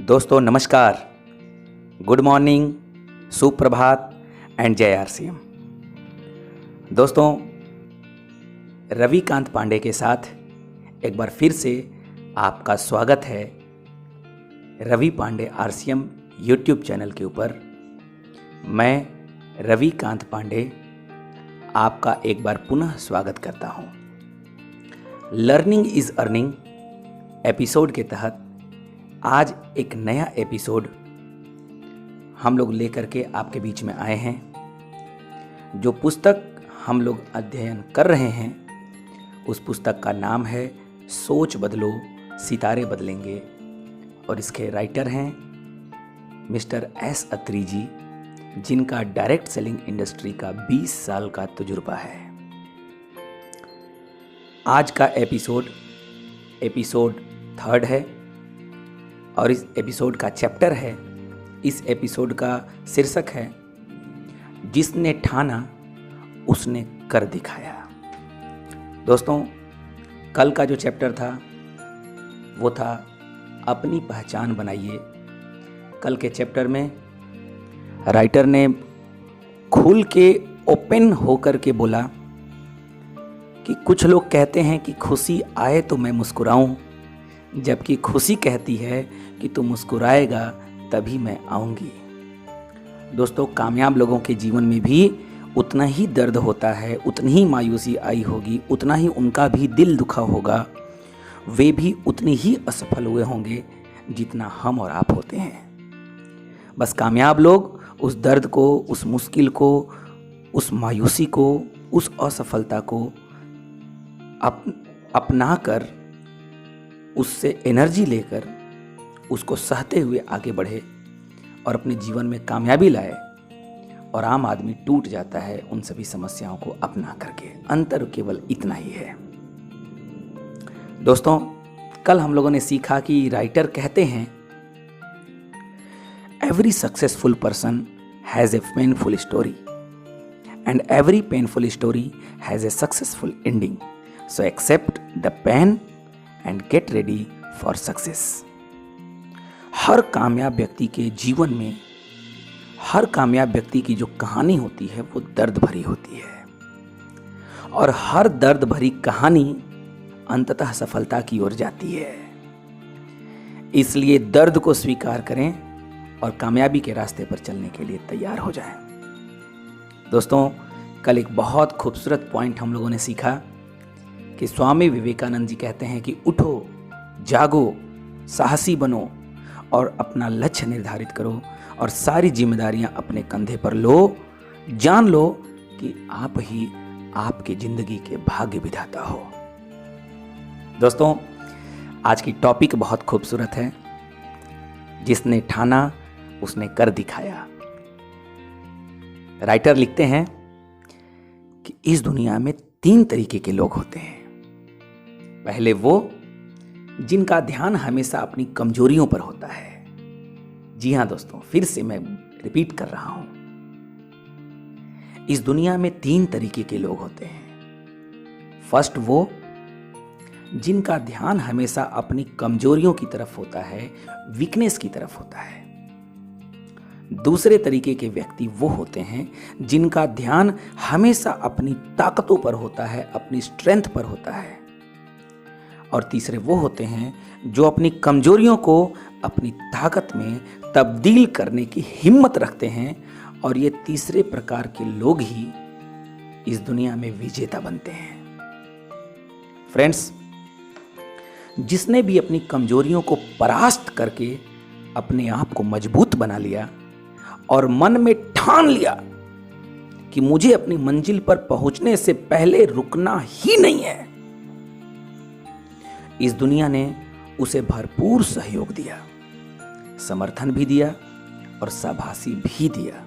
दोस्तों नमस्कार, good morning, सुप्रभात एंड जय आरसीएम। दोस्तों, रविकांत पांडे के साथ एक बार फिर से आपका स्वागत है Ravi Pandey RCM YouTube channel के ऊपर। मैं रविकांत पांडे आपका एक बार पुनः स्वागत करता हूं। लर्निंग इज अर्निंग एपिसोड के तहत आज एक नया एपिसोड हम लोग लेकर के आपके बीच में आए हैं। जो पुस्तक हम लोग अध्ययन कर रहे हैं उस पुस्तक का नाम है सोच बदलो सितारे बदलेंगे, और इसके राइटर हैं मिस्टर एस अत्री जी, जिनका डायरेक्ट सेलिंग इंडस्ट्री का 20 साल का तजुर्बा है। आज का एपिसोड 3 है और इस एपिसोड का चैप्टर है, इस एपिसोड का शीर्षक है जिसने ठाना उसने कर दिखाया। दोस्तों, कल का जो चैप्टर था वो था अपनी पहचान बनाइए। कल के चैप्टर में राइटर ने खुल के ओपन होकर के बोला कि कुछ लोग कहते हैं कि खुशी आए तो मैं मुस्कुराऊं, जबकि खुशी कहती है कि तू मुस्कुराएगा तभी मैं आऊंगी। दोस्तों, कामयाब लोगों के जीवन में भी उतना ही दर्द होता है, उतनी ही मायूसी आई होगी, उतना ही उनका भी दिल दुखा होगा, वे भी उतने ही असफल हुए होंगे जितना हम और आप होते हैं। बस कामयाब लोग उस दर्द को, उस मुश्किल को, उस मायूसी को, उस असफलता को अपना कर, उससे एनर्जी लेकर उसको सहते हुए आगे बढ़े और अपने जीवन में कामयाबी लाए। और आम आदमी टूट जाता है उन सभी समस्याओं को अपना करके। अंतर केवल इतना ही है। दोस्तों, कल हम लोगों ने सीखा कि राइटर कहते हैं every successful person has a painful story and every painful story has a successful ending, so accept the pain and get ready for success. हर कामयाब व्यक्ति के जीवन में, हर कामयाब व्यक्ति की जो कहानी होती है वो दर्द भरी होती है, और हर दर्द भरी कहानी अंततः सफलता की ओर जाती है। इसलिए दर्द को स्वीकार करें और कामयाबी के रास्ते पर चलने के लिए तैयार हो जाएं। दोस्तों, कल एक बहुत खूबसूरत पॉइंट हम लोगों ने सीखा कि स्वामी विवेकानंद जी कहते हैं कि उठो, जागो, साहसी बनो और अपना लक्ष्य निर्धारित करो और सारी जिम्मेदारियां अपने कंधे पर लो। जान लो कि आप ही आपकी जिंदगी के भाग्य विधाता हो। दोस्तों, आज की टॉपिक बहुत खूबसूरत है, जिसने ठाना उसने कर दिखाया। राइटर लिखते हैं कि इस दुनिया में 3 तरीके के लोग होते हैं। पहले वो जिनका ध्यान हमेशा अपनी कमजोरियों पर होता है। जी हां दोस्तों, फिर से मैं रिपीट कर रहा हूं, इस दुनिया में 3 तरीके के लोग होते हैं। फर्स्ट, वो जिनका ध्यान हमेशा अपनी कमजोरियों की तरफ होता है, वीकनेस की तरफ होता है। दूसरे तरीके के व्यक्ति वो होते हैं जिनका ध्यान हमेशा अपनी ताकतों पर होता है, अपनी स्ट्रेंथ पर होता है। और तीसरे वो होते हैं जो अपनी कमजोरियों को अपनी ताकत में तब्दील करने की हिम्मत रखते हैं, और ये तीसरे प्रकार के लोग ही इस दुनिया में विजेता बनते हैं। फ्रेंड्स, जिसने भी अपनी कमजोरियों को परास्त करके अपने आप को मजबूत बना लिया और मन में ठान लिया कि मुझे अपनी मंजिल पर पहुंचने से पहले रुकना ही नहीं है, इस दुनिया ने उसे भरपूर सहयोग दिया, समर्थन भी दिया और शाबाशी भी दिया।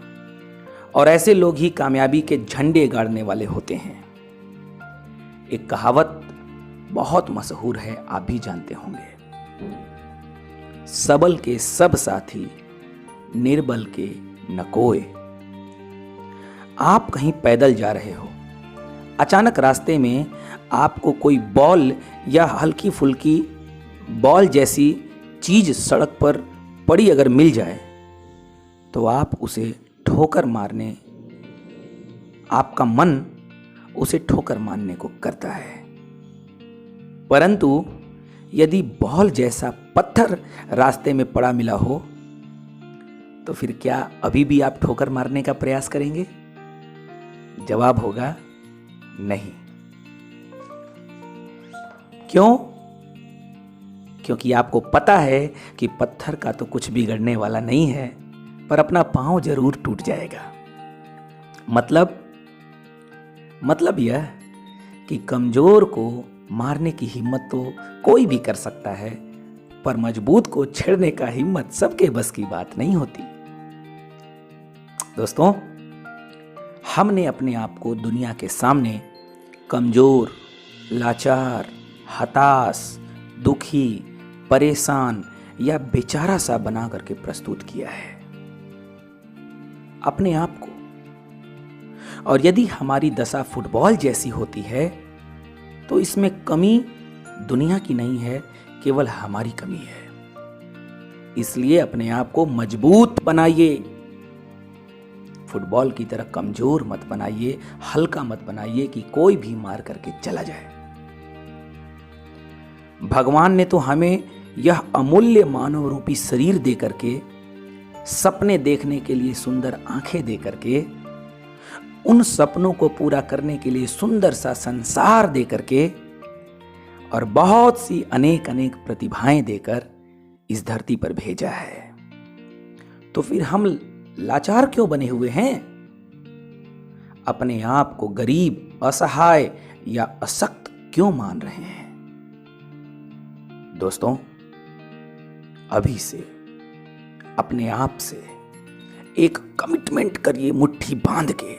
और ऐसे लोग ही कामयाबी के झंडे गाड़ने वाले होते हैं। एक कहावत बहुत मशहूर है, आप भी जानते होंगे, सबल के सब साथी, निर्बल के न कोय। आप कहीं पैदल जा रहे हो, अचानक रास्ते में आपको कोई बॉल या हल्की फुल्की बॉल जैसी चीज सड़क पर पड़ी अगर मिल जाए तो आप उसे ठोकर मारने, आपका मन उसे ठोकर मारने को करता है। परंतु यदि बॉल जैसा पत्थर रास्ते में पड़ा मिला हो तो फिर क्या अभी भी आप ठोकर मारने का प्रयास करेंगे? जवाब होगा नहीं। क्यों? क्योंकि आपको पता है कि पत्थर का तो कुछ बिगड़ने वाला नहीं है, पर अपना पांव जरूर टूट जाएगा। मतलब यह कि कमजोर को मारने की हिम्मत तो कोई भी कर सकता है, पर मजबूत को छेड़ने का हिम्मत सबके बस की बात नहीं होती। दोस्तों, हमने अपने आप को दुनिया के सामने कमजोर, लाचार, हताश, दुखी, परेशान या बेचारा सा बना करके प्रस्तुत किया है अपने आप को। और यदि हमारी दशा फुटबॉल जैसी होती है तो इसमें कमी दुनिया की नहीं है, केवल हमारी कमी है। इसलिए अपने आप को मजबूत बनाइए, फुटबॉल की तरह कमजोर मत बनाइए, हल्का मत बनाइए कि कोई भी मार करके चला जाए। भगवान ने तो हमें यह अमूल्य मानव रूपी शरीर दे करके, सपने देखने के लिए सुंदर आंखें दे करके, उन सपनों को पूरा करने के लिए सुंदर सा संसार दे करके और बहुत सी अनेक अनेक प्रतिभाएं देकर इस धरती पर भेजा है। तो फिर हम लाचार क्यों बने हुए हैं? अपने आप को गरीब, असहाय या अशक्त क्यों मान रहे हैं? दोस्तों, अभी से अपने आप से एक कमिटमेंट करिए मुट्ठी बांध के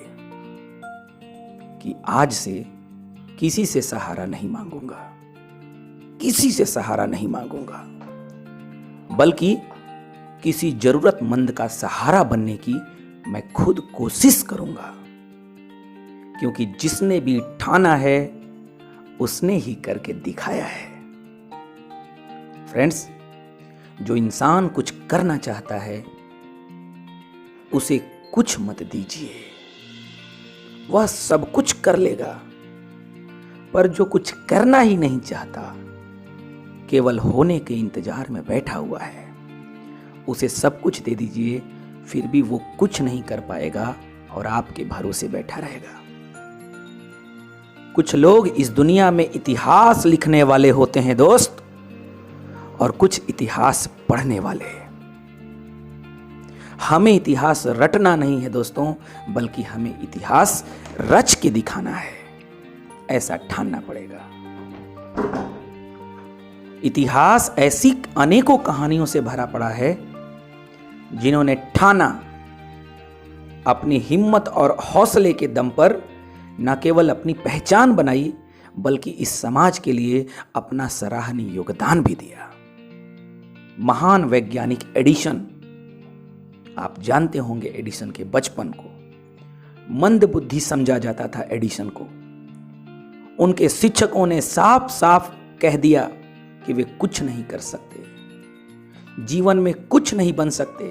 कि आज से किसी से सहारा नहीं मांगूंगा, किसी से सहारा नहीं मांगूंगा, बल्कि किसी जरूरतमंद का सहारा बनने की मैं खुद कोशिश करूंगा। क्योंकि जिसने भी ठाना है उसने ही करके दिखाया है। फ्रेंड्स, जो इंसान कुछ करना चाहता है उसे कुछ मत दीजिए, वह सब कुछ कर लेगा। पर जो कुछ करना ही नहीं चाहता, केवल होने के इंतजार में बैठा हुआ है, उसे सब कुछ दे दीजिए, फिर भी वो कुछ नहीं कर पाएगा और आपके भरोसे बैठा रहेगा। कुछ लोग इस दुनिया में इतिहास लिखने वाले होते हैं दोस्त, और कुछ इतिहास पढ़ने वाले। हमें इतिहास रटना नहीं है दोस्तों, बल्कि हमें इतिहास रच के दिखाना है, ऐसा ठानना पड़ेगा। इतिहास ऐसी अनेकों कहानियों से भरा पड़ा है जिन्होंने ठाना, अपनी हिम्मत और हौसले के दम पर न केवल अपनी पहचान बनाई, बल्कि इस समाज के लिए अपना सराहनीय योगदान भी दिया। महान वैज्ञानिक एडिसन, आप जानते होंगे एडिसन के बचपन को। मंद बुद्धि समझा जाता था एडिसन को। उनके शिक्षकों ने साफ साफ कह दिया कि वे कुछ नहीं कर सकते, जीवन में कुछ नहीं बन सकते।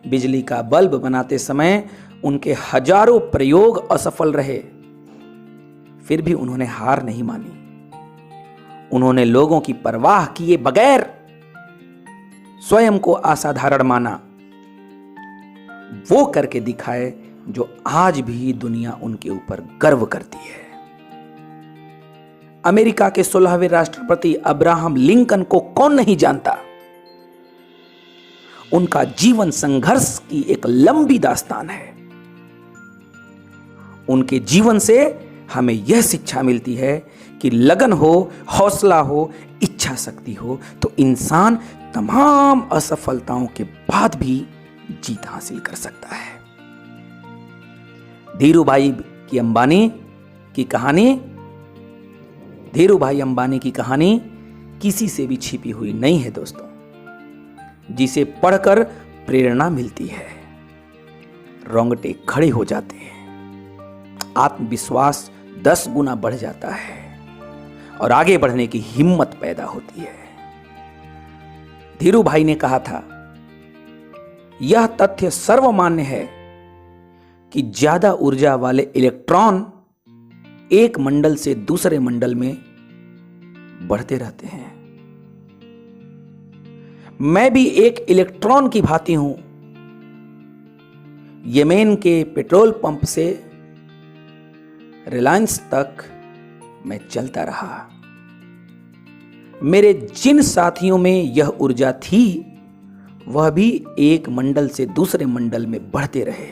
बिजली का बल्ब बनाते समय उनके हजारों प्रयोग असफल रहे, फिर भी उन्होंने हार नहीं मानी। उन्होंने लोगों की परवाह किए बगैर स्वयं को असाधारण माना। वो करके दिखाए जो आज भी दुनिया उनके ऊपर गर्व करती है। अमेरिका के 16वें राष्ट्रपति अब्राहम लिंकन को कौन नहीं जानता। उनका जीवन संघर्ष की एक लंबी दास्तान है। उनके जीवन से हमें यह शिक्षा मिलती है कि लगन हो, हौसला हो, इच्छा शक्ति हो तो इंसान तमाम असफलताओं के बाद भी जीत हासिल कर सकता है। धीरूभाई अंबानी की कहानी किसी से भी छिपी हुई नहीं है दोस्तों, जिसे पढ़कर प्रेरणा मिलती है, रोंगटे खड़े हो जाते हैं, आत्मविश्वास 10 गुना बढ़ जाता है और आगे बढ़ने की हिम्मत पैदा होती है। धीरू भाई ने कहा था, यह तथ्य सर्वमान्य है कि ज्यादा ऊर्जा वाले इलेक्ट्रॉन एक मंडल से दूसरे मंडल में बढ़ते रहते हैं। मैं भी एक इलेक्ट्रॉन की भांति हूं। येमेन के पेट्रोल पंप से रिलायंस तक मैं चलता रहा। मेरे जिन साथियों में यह ऊर्जा थी वह भी एक मंडल से दूसरे मंडल में बढ़ते रहे,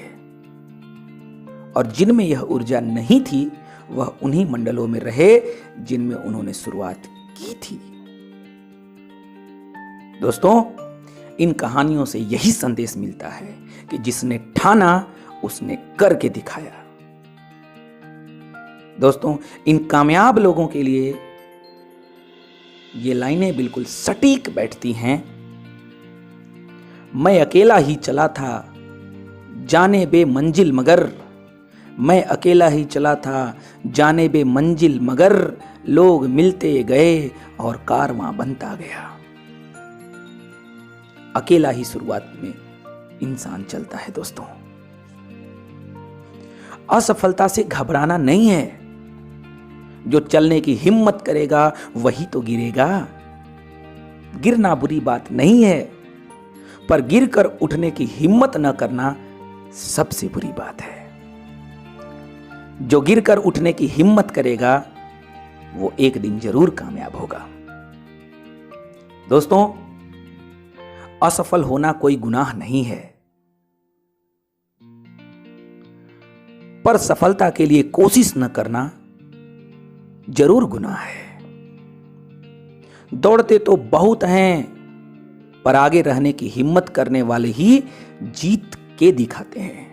और जिनमें यह ऊर्जा नहीं थी वह उन्हीं मंडलों में रहे जिनमें उन्होंने शुरुआत की थी। दोस्तों, इन कहानियों से यही संदेश मिलता है कि जिसने ठाना उसने करके दिखाया। दोस्तों, इन कामयाब लोगों के लिए ये लाइनें बिल्कुल सटीक बैठती हैं। मैं अकेला ही चला था जाने बे मंजिल मगर, मैं अकेला ही चला था जाने बे मंजिल मगर, लोग मिलते गए और कारवां बनता गया। अकेला ही शुरुआत में इंसान चलता है। दोस्तों, असफलता से घबराना नहीं है। जो चलने की हिम्मत करेगा वही तो गिरेगा। गिरना बुरी बात नहीं है, पर गिरकर उठने की हिम्मत न करना सबसे बुरी बात है। जो गिरकर उठने की हिम्मत करेगा वो एक दिन जरूर कामयाब होगा। दोस्तों, असफल होना कोई गुनाह नहीं है, पर सफलता के लिए कोशिश न करना जरूर गुनाह है। दौड़ते तो बहुत हैं, पर आगे रहने की हिम्मत करने वाले ही जीत के दिखाते हैं।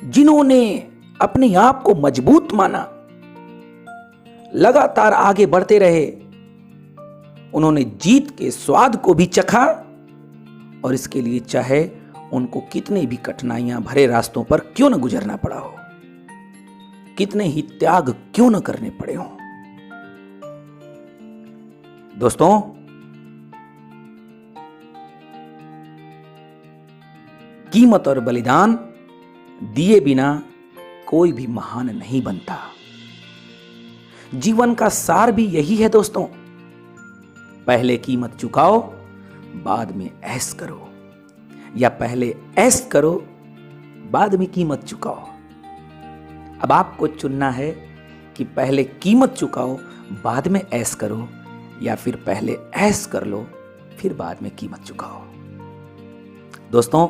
जिन्होंने अपने आप को मजबूत माना, लगातार आगे बढ़ते रहे, उन्होंने जीत के स्वाद को भी चखा, और इसके लिए चाहे उनको कितनी भी कठिनाइयां भरे रास्तों पर क्यों न गुजरना पड़ा हो, कितने ही त्याग क्यों न करने पड़े हों। दोस्तों, कीमत और बलिदान दिए बिना कोई भी महान नहीं बनता। जीवन का सार भी यही है दोस्तों। पहले कीमत चुकाओ, बाद में ऐश करो, या पहले ऐश करो, बाद में कीमत चुकाओ। अब आपको चुनना है कि पहले कीमत चुकाओ, बाद में ऐश करो, या फिर पहले ऐश कर लो, फिर बाद में कीमत चुकाओ। दोस्तों,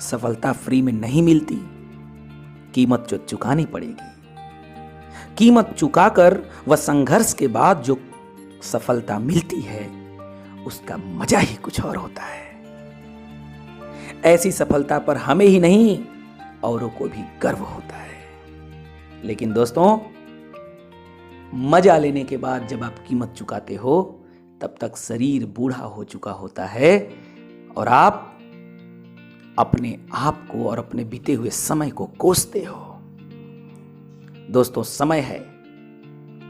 सफलता फ्री में नहीं मिलती, कीमत जो चुकानी पड़ेगी। कीमत चुकाकर व संघर्ष के बाद जो सफलता मिलती है उसका मजा ही कुछ और होता है। ऐसी सफलता पर हमें ही नहीं औरों को भी गर्व होता है। लेकिन दोस्तों, मजा लेने के बाद जब आप कीमत चुकाते हो तब तक शरीर बूढ़ा हो चुका होता है और आप अपने आप को और अपने बीते हुए समय को कोसते हो। दोस्तों, समय है,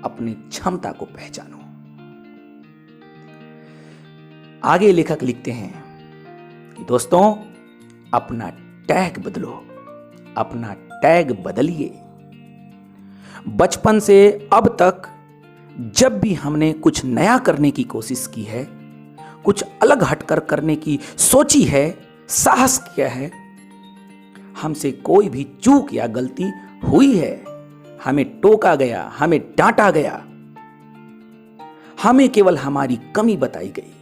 अपनी क्षमता को पहचानो। आगे लेखक लिखते हैं कि दोस्तों, अपना टैग बदलो, अपना टैग बदलिए। बचपन से अब तक जब भी हमने कुछ नया करने की कोशिश की है, कुछ अलग हटकर करने की सोची है, साहस किया है, हमसे कोई भी चूक या गलती हुई है, हमें टोका गया, हमें डांटा गया, हमें केवल हमारी कमी बताई गई,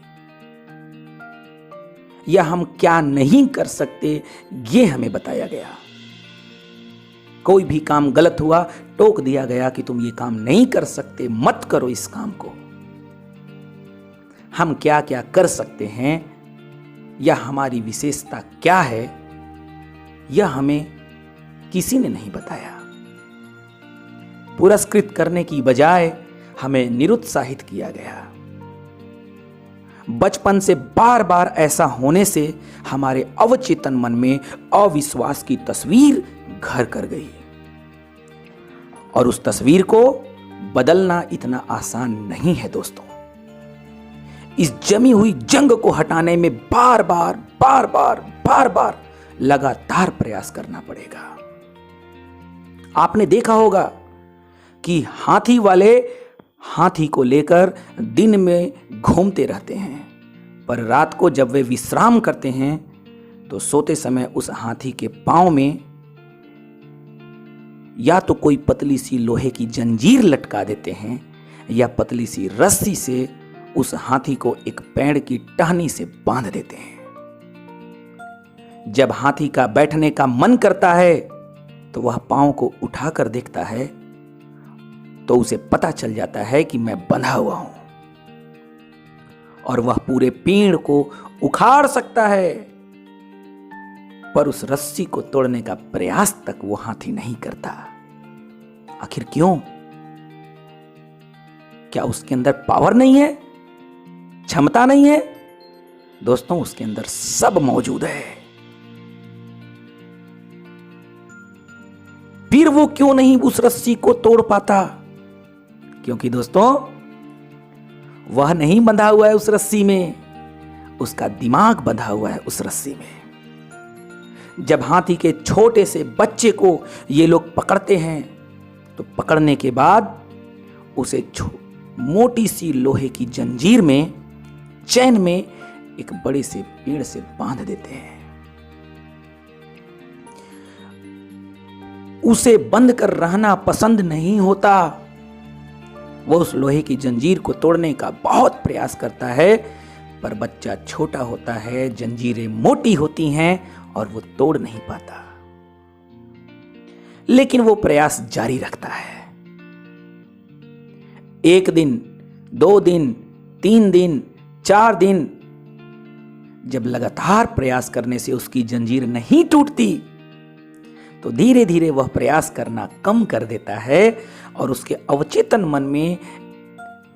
या हम क्या नहीं कर सकते ये हमें बताया गया। कोई भी काम गलत हुआ, टोक दिया गया कि तुम ये काम नहीं कर सकते, मत करो इस काम को। हम क्या क्या कर सकते हैं या हमारी विशेषता क्या है, यह हमें किसी ने नहीं बताया। पुरस्कृत करने की बजाय हमें निरुत्साहित किया गया। बचपन से बार बार ऐसा होने से हमारे अवचेतन मन में अविश्वास की तस्वीर घर कर गई, और उस तस्वीर को बदलना इतना आसान नहीं है दोस्तों। इस जमी हुई जंग को हटाने में बार बार लगातार प्रयास करना पड़ेगा। आपने देखा होगा कि हाथी वाले हाथी को लेकर दिन में घूमते रहते हैं, पर रात को जब वे विश्राम करते हैं तो सोते समय उस हाथी के पांव में या तो कोई पतली सी लोहे की जंजीर लटका देते हैं या पतली सी रस्सी से उस हाथी को एक पेड़ की टहनी से बांध देते हैं। जब हाथी का बैठने का मन करता है तो वह पांव को उठाकर देखता है तो उसे पता चल जाता है कि मैं बंधा हुआ हूं, और वह पूरे पेड़ को उखाड़ सकता है, पर उस रस्सी को तोड़ने का प्रयास तक वो हाथी नहीं करता। आखिर क्यों? क्या उसके अंदर पावर नहीं है, क्षमता नहीं है? दोस्तों, उसके अंदर सब मौजूद है। फिर वो क्यों नहीं उस रस्सी को तोड़ पाता? क्योंकि दोस्तों, वह नहीं बंधा हुआ है उस रस्सी में, उसका दिमाग बंधा हुआ है उस रस्सी में। जब हाथी के छोटे से बच्चे को ये लोग पकड़ते हैं तो पकड़ने के बाद उसे मोटी सी लोहे की जंजीर में, चैन में एक बड़े से पेड़ से बांध देते हैं। उसे बंद कर रहना पसंद नहीं होता। वो उस लोहे की जंजीर को तोड़ने का बहुत प्रयास करता है, पर बच्चा छोटा होता है, जंजीरें मोटी होती हैं और वो तोड़ नहीं पाता। लेकिन वो प्रयास जारी रखता है। 1 दिन, 2 दिन, 3 दिन, 4 दिन, जब लगातार प्रयास करने से उसकी जंजीर नहीं टूटती तो धीरे धीरे वह प्रयास करना कम कर देता है और उसके अवचेतन मन में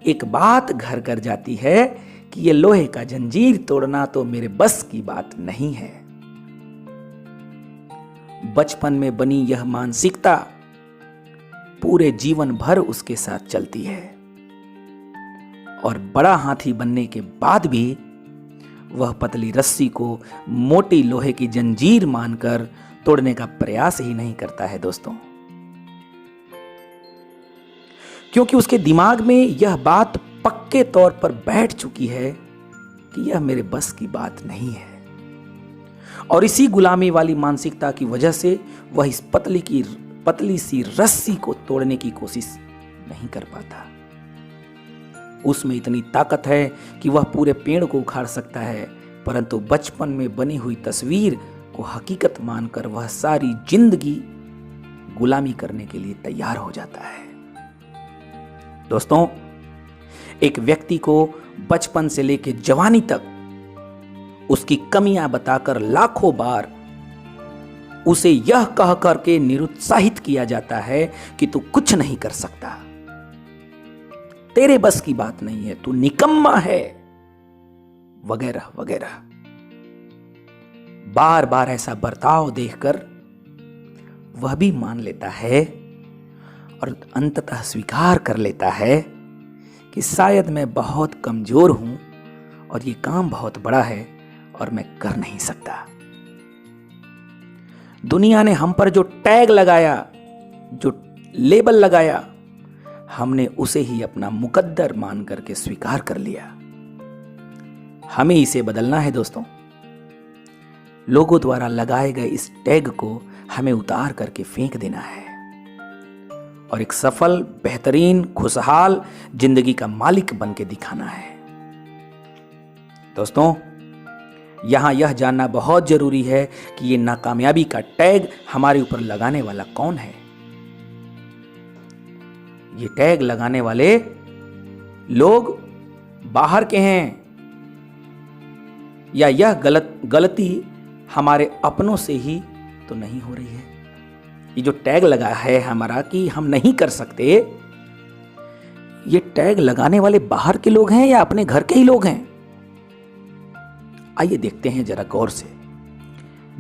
एक बात घर कर जाती है कि यह लोहे का जंजीर तोड़ना तो मेरे बस की बात नहीं है। बचपन में बनी यह मानसिकता पूरे जीवन भर उसके साथ चलती है और बड़ा हाथी बनने के बाद भी वह पतली रस्सी को मोटी लोहे की जंजीर मानकर तोड़ने का प्रयास ही नहीं करता है दोस्तों, क्योंकि उसके दिमाग में यह बात पक्के तौर पर बैठ चुकी है कि यह मेरे बस की बात नहीं है। और इसी गुलामी वाली मानसिकता की वजह से वह इस पतली सी रस्सी को तोड़ने की कोशिश नहीं कर पाता। उसमें इतनी ताकत है कि वह पूरे पेड़ को उखाड़ सकता है, परंतु बचपन में बनी हुई तस्वीर को हकीकत मानकर वह सारी जिंदगी गुलामी करने के लिए तैयार हो जाता है। दोस्तों, एक व्यक्ति को बचपन से लेकर जवानी तक उसकी कमियां बताकर लाखों बार उसे यह कह करके निरुत्साहित किया जाता है कि तू कुछ नहीं कर सकता, तेरे बस की बात नहीं है, तू निकम्मा है, वगैरह वगैरह। बार बार ऐसा बर्ताव देखकर वह भी मान लेता है और अंततः स्वीकार कर लेता है कि शायद मैं बहुत कमजोर हूं और ये काम बहुत बड़ा है और मैं कर नहीं सकता। दुनिया ने हम पर जो टैग लगाया, जो लेबल लगाया, हमने उसे ही अपना मुकद्दर मान करके स्वीकार कर लिया। हमें इसे बदलना है दोस्तों। लोगों द्वारा लगाए गए इस टैग को हमें उतार करके फेंक देना है और एक सफल, बेहतरीन, खुशहाल जिंदगी का मालिक बन के दिखाना है। दोस्तों, यहां यह जानना बहुत जरूरी है कि ये नाकामयाबी का टैग हमारे ऊपर लगाने वाला कौन है। ये टैग लगाने वाले लोग बाहर के हैं या यह गलती हमारे अपनों से ही तो नहीं हो रही है। ये जो टैग लगा है हमारा कि हम नहीं कर सकते, ये टैग लगाने वाले बाहर के लोग हैं या अपने घर के ही लोग हैं? आइए देखते हैं जरा गौर से,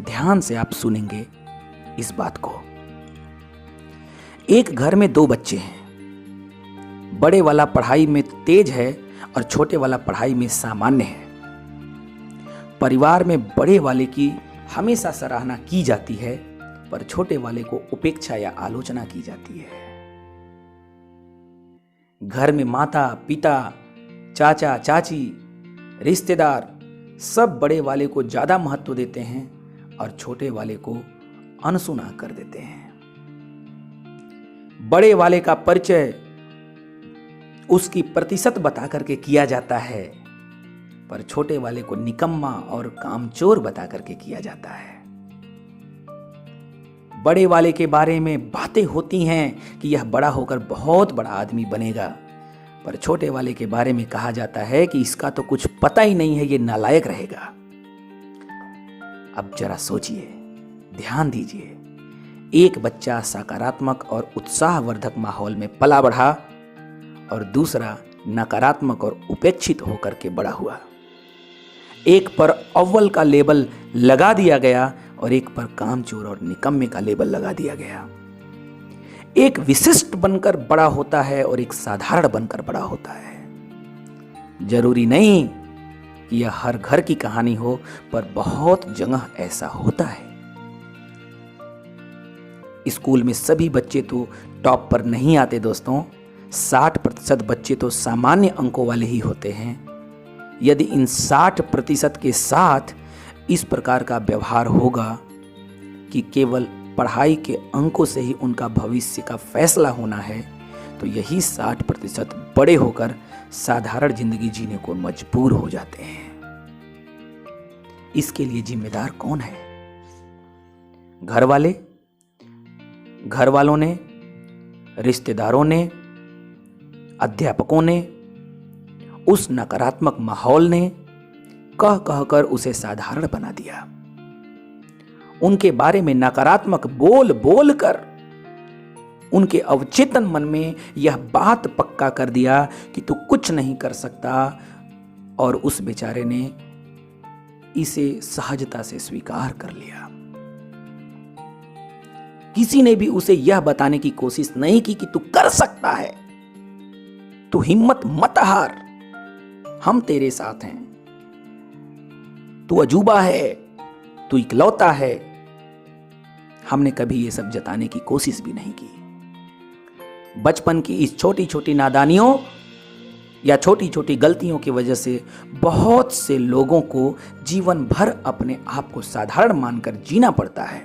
ध्यान से आप सुनेंगे इस बात को। एक घर में 2 बच्चे हैं। बड़े वाला पढ़ाई में तेज है और छोटे वाला पढ़ाई में सामान्य है। परिवार में बड़े वाले की हमेशा सराहना की जाती है, पर छोटे वाले को उपेक्षा या आलोचना की जाती है। घर में माता पिता, चाचा चाची, रिश्तेदार सब बड़े वाले को ज्यादा महत्व देते हैं और छोटे वाले को अनसुना कर देते हैं। बड़े वाले का परिचय उसकी प्रतिशत बता करके किया जाता है, पर छोटे वाले को निकम्मा और कामचोर बता करके किया जाता है। बड़े वाले के बारे में बातें होती हैं कि यह बड़ा होकर बहुत बड़ा आदमी बनेगा, पर छोटे वाले के बारे में कहा जाता है कि इसका तो कुछ पता ही नहीं है, ये नालायक रहेगा। अब जरा सोचिए, ध्यान दीजिए, एक बच्चा सकारात्मक और उत्साहवर्धक माहौल में पला बढ़ा और दूसरा नकारात्मक और उपेक्षित होकर के बड़ा हुआ। एक पर अव्वल का लेबल लगा दिया गया और एक पर कामचोर और निकम्मे का लेबल लगा दिया गया। एक विशिष्ट बनकर बड़ा होता है और एक साधारण बनकर बड़ा होता है। जरूरी नहीं कि यह हर घर की कहानी हो, पर बहुत जगह ऐसा होता है। स्कूल में सभी बच्चे तो टॉप पर नहीं आते दोस्तों, 60% बच्चे तो सामान्य अंकों वाले ही होते हैं। यदि इन 60% के साथ इस प्रकार का व्यवहार होगा कि केवल पढ़ाई के अंकों से ही उनका भविष्य का फैसला होना है, तो यही 60% बड़े होकर साधारण जिंदगी जीने को मजबूर हो जाते हैं। इसके लिए जिम्मेदार कौन है? घर वाले, घर वालों ने, रिश्तेदारों ने, अध्यापकों ने, उस नकारात्मक माहौल ने कह कहकर उसे साधारण बना दिया। उनके बारे में नकारात्मक बोल बोल कर उनके अवचेतन मन में यह बात पक्का कर दिया कि तू कुछ नहीं कर सकता, और उस बेचारे ने इसे सहजता से स्वीकार कर लिया। किसी ने भी उसे यह बताने की कोशिश नहीं की कि तू कर सकता है, तू हिम्मत मत हार, हम तेरे साथ हैं, तू अजूबा है, तू इकलौता है। हमने कभी ये सब जताने की कोशिश भी नहीं की। बचपन की इस छोटी छोटी नादानियों या छोटी छोटी गलतियों की वजह से बहुत से लोगों को जीवन भर अपने आप को साधारण मानकर जीना पड़ता है।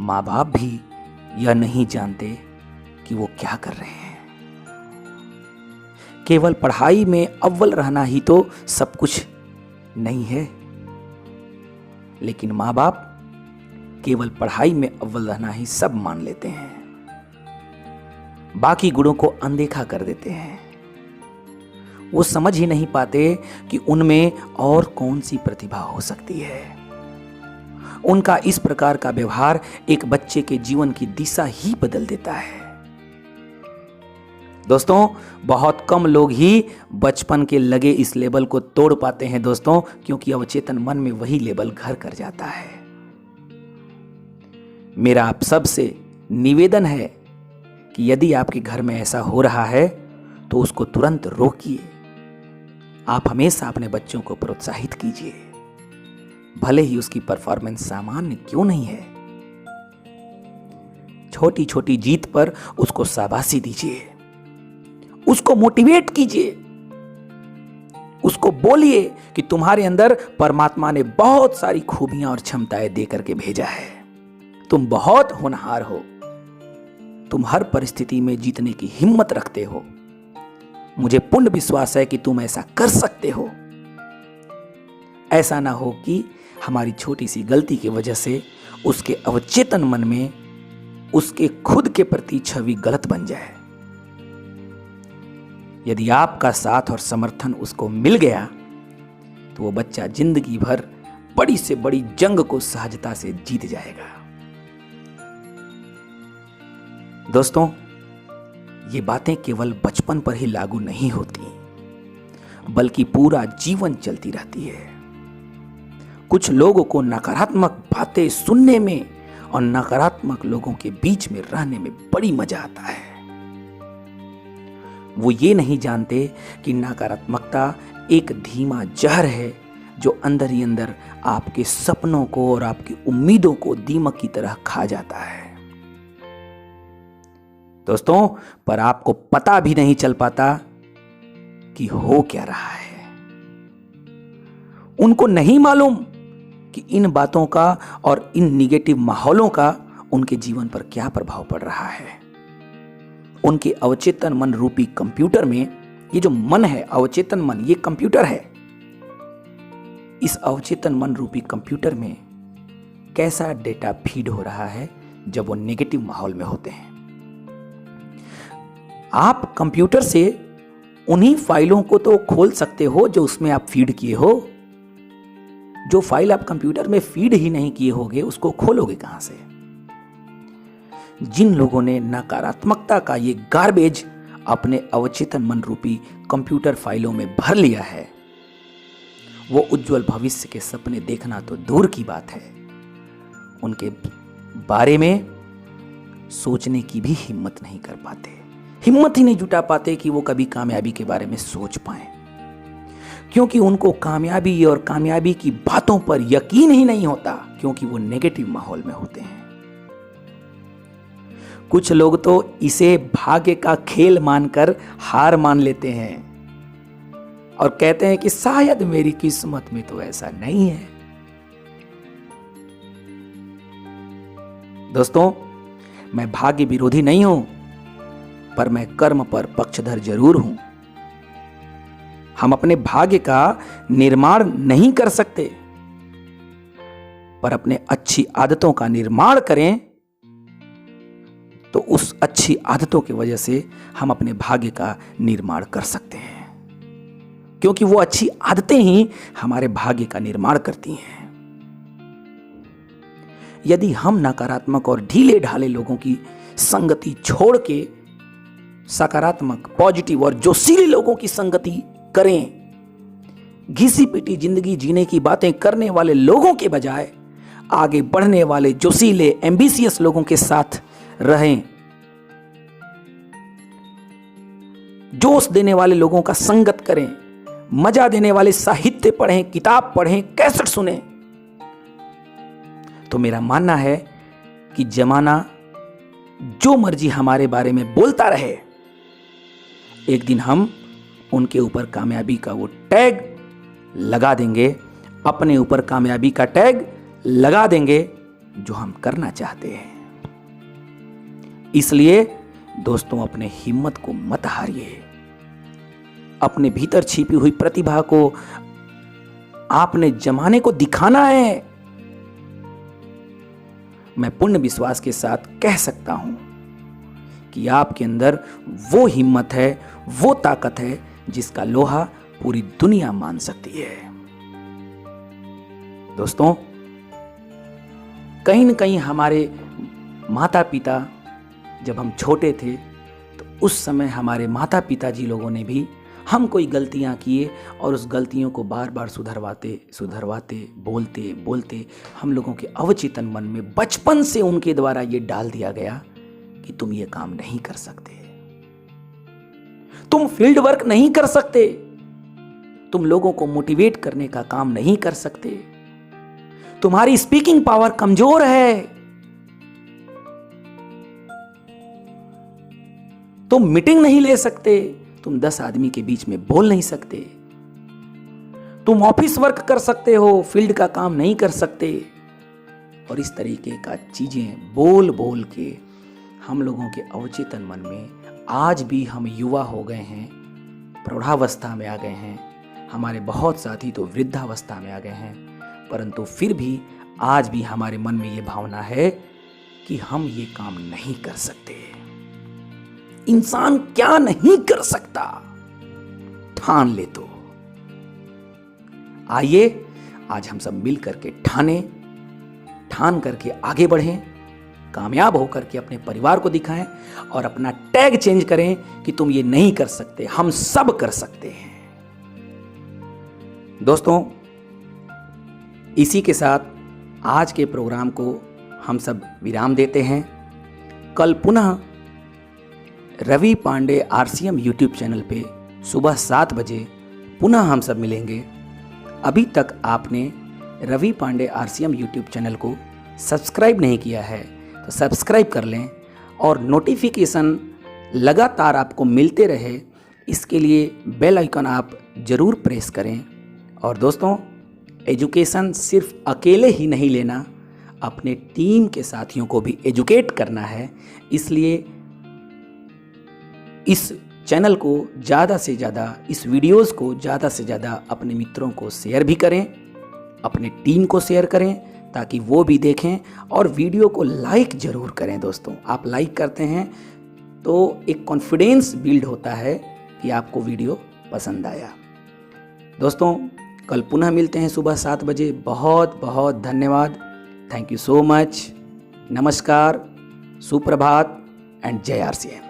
माँ बाप भी यह नहीं जानते कि वो क्या कर रहे हैं। केवल पढ़ाई में अव्वल रहना ही तो सब कुछ नहीं है, लेकिन माँ बाप केवल पढ़ाई में अव्वल रहना ही सब मान लेते हैं, बाकी गुणों को अनदेखा कर देते हैं। वो समझ ही नहीं पाते कि उनमें और कौन सी प्रतिभा हो सकती है। उनका इस प्रकार का व्यवहार एक बच्चे के जीवन की दिशा ही बदल देता है। दोस्तों, बहुत कम लोग ही बचपन के लगे इस लेबल को तोड़ पाते हैं दोस्तों, क्योंकि अवचेतन मन में वही लेबल घर कर जाता है। मेरा आप सबसे निवेदन है कि यदि आपके घर में ऐसा हो रहा है तो उसको तुरंत रोकिए। आप हमेशा अपने बच्चों को प्रोत्साहित कीजिए, भले ही उसकी परफॉर्मेंस सामान्य क्यों नहीं है। छोटी छोटी जीत पर उसको शाबाशी दीजिए, उसको मोटिवेट कीजिए, उसको बोलिए कि तुम्हारे अंदर परमात्मा ने बहुत सारी खूबियां और क्षमताएं दे करके भेजा है, तुम बहुत होनहार हो, तुम हर परिस्थिति में जीतने की हिम्मत रखते हो, मुझे पूर्ण विश्वास है कि तुम ऐसा कर सकते हो। ऐसा ना हो कि हमारी छोटी सी गलती की वजह से उसके अवचेतन मन में उसके खुद के प्रति छवि गलत बन जाए। यदि आपका साथ और समर्थन उसको मिल गया तो वो बच्चा जिंदगी भर बड़ी से बड़ी जंग को सहजता से जीत जाएगा। दोस्तों, ये बातें केवल बचपन पर ही लागू नहीं होती, बल्कि पूरा जीवन चलती रहती है। कुछ लोगों को नकारात्मक बातें सुनने में और नकारात्मक लोगों के बीच में रहने में बड़ी मजा आता है। वो ये नहीं जानते कि नकारात्मकता एक धीमा जहर है जो अंदर ही अंदर आपके सपनों को और आपकी उम्मीदों को दीमक की तरह खा जाता है। दोस्तों, पर आपको पता भी नहीं चल पाता कि हो क्या रहा है। उनको नहीं मालूम कि इन बातों का और इन निगेटिव माहौलों का उनके जीवन पर क्या प्रभाव पड़ रहा है। उनके अवचेतन मन रूपी कंप्यूटर में, ये जो मन है, अवचेतन मन, ये कंप्यूटर है। इस अवचेतन मन रूपी कंप्यूटर में कैसा डेटा फीड हो रहा है जब वो नेगेटिव माहौल में होते हैं। आप कंप्यूटर से उन्हीं फाइलों को तो खोल सकते हो जो उसमें आप फीड किए हो। जो फाइल आप कंप्यूटर में फीड ही नहीं किए होगे उसको खोलोगे कहां से। जिन लोगों ने नकारात्मकता का ये गार्बेज अपने अवचेतन मन रूपी कंप्यूटर फाइलों में भर लिया है, वो उज्जवल भविष्य के सपने देखना तो दूर की बात है, उनके बारे में सोचने की भी हिम्मत नहीं कर पाते। हिम्मत ही नहीं जुटा पाते कि वो कभी कामयाबी के बारे में सोच पाए, क्योंकि उनको कामयाबी और कामयाबी की बातों पर यकीन ही नहीं होता, क्योंकि वो नेगेटिव माहौल में होते हैं। कुछ लोग तो इसे भाग्य का खेल मानकर हार मान लेते हैं और कहते हैं कि शायद मेरी किस्मत में तो ऐसा नहीं है। दोस्तों, मैं भाग्य विरोधी नहीं हूं, पर मैं कर्म पर पक्षधर जरूर हूं। हम अपने भाग्य का निर्माण नहीं कर सकते, पर अपने अच्छी आदतों का निर्माण करें तो उस अच्छी आदतों की वजह से हम अपने भाग्य का निर्माण कर सकते हैं, क्योंकि वो अच्छी आदतें ही हमारे भाग्य का निर्माण करती हैं। यदि हम नकारात्मक और ढीले ढाले लोगों की संगति छोड़ के सकारात्मक, पॉजिटिव और जोशीले लोगों की संगति करें, घिसी पिटी जिंदगी जीने की बातें करने वाले लोगों के बजाय आगे बढ़ने वाले जोशीले, एम्बिशियस लोगों के साथ रहें, जोश देने वाले लोगों का संगत करें, मजा देने वाले साहित्य पढ़ें, किताब पढ़ें, कैसेट सुनें, तो मेरा मानना है कि जमाना जो मर्जी हमारे बारे में बोलता रहे, एक दिन हम उनके ऊपर कामयाबी का वो टैग लगा देंगे, अपने ऊपर कामयाबी का टैग लगा देंगे जो हम करना चाहते हैं। इसलिए दोस्तों, अपने हिम्मत को मत हारिए। अपने भीतर छिपी हुई प्रतिभा को आपने जमाने को दिखाना है। मैं पूर्ण विश्वास के साथ कह सकता हूं कि आपके अंदर वो हिम्मत है, वो ताकत है जिसका लोहा पूरी दुनिया मान सकती है। दोस्तों, कहीं न कहीं हमारे माता पिता जब हम छोटे थे तो उस समय हमारे माता पिताजी लोगों ने भी हम कोई गलतियां किए और उस गलतियों को बार बार सुधरवाते बोलते बोलते हम लोगों के अवचेतन मन में बचपन से उनके द्वारा ये डाल दिया गया कि तुम ये काम नहीं कर सकते, तुम फील्ड वर्क नहीं कर सकते, तुम लोगों को मोटिवेट करने का काम नहीं कर सकते, तुम्हारी स्पीकिंग पावर कमजोर है, तुम मीटिंग नहीं ले सकते, तुम 10 आदमी के बीच में बोल नहीं सकते, तुम ऑफिस वर्क कर सकते हो, फील्ड का काम नहीं कर सकते। और इस तरीके का चीजें बोल बोल के हम लोगों के अवचेतन मन में, आज भी हम युवा हो गए हैं, प्रौढ़ावस्था में आ गए हैं, हमारे बहुत साथी तो वृद्धावस्था में आ गए हैं, परंतु फिर भी आज भी हमारे मन में ये भावना है कि हम ये काम नहीं कर सकते। इंसान क्या नहीं कर सकता, ठान ले तो। आइए आज हम सब मिल करके ठान करके आगे बढ़ें, कामयाब होकर के अपने परिवार को दिखाएं और अपना टैग चेंज करें कि तुम ये नहीं कर सकते, हम सब कर सकते हैं। दोस्तों, इसी के साथ आज के प्रोग्राम को हम सब विराम देते हैं। कल पुनः Ravi Pandey RCM YouTube channel पे सुबह 7 बजे पुनः हम सब मिलेंगे। अभी तक आपने Ravi Pandey RCM YouTube channel को सब्सक्राइब नहीं किया है तो सब्सक्राइब कर लें और नोटिफिकेशन लगातार आपको मिलते रहे, इसके लिए बेल आइकन आप ज़रूर प्रेस करें। और दोस्तों, एजुकेशन सिर्फ अकेले ही नहीं लेना, अपने टीम के साथियों को भी एजुकेट करना है। इसलिए इस चैनल को ज़्यादा से ज़्यादा, इस वीडियोस को ज़्यादा से ज़्यादा अपने मित्रों को शेयर भी करें, अपने टीम को शेयर करें ताकि वो भी देखें, और वीडियो को लाइक ज़रूर करें। दोस्तों, आप लाइक करते हैं तो एक कॉन्फिडेंस बिल्ड होता है कि आपको वीडियो पसंद आया। दोस्तों, कल पुनः मिलते हैं सुबह 7 बजे। बहुत बहुत धन्यवाद। Thank you so much. नमस्कार, सुप्रभात एंड जय RCM।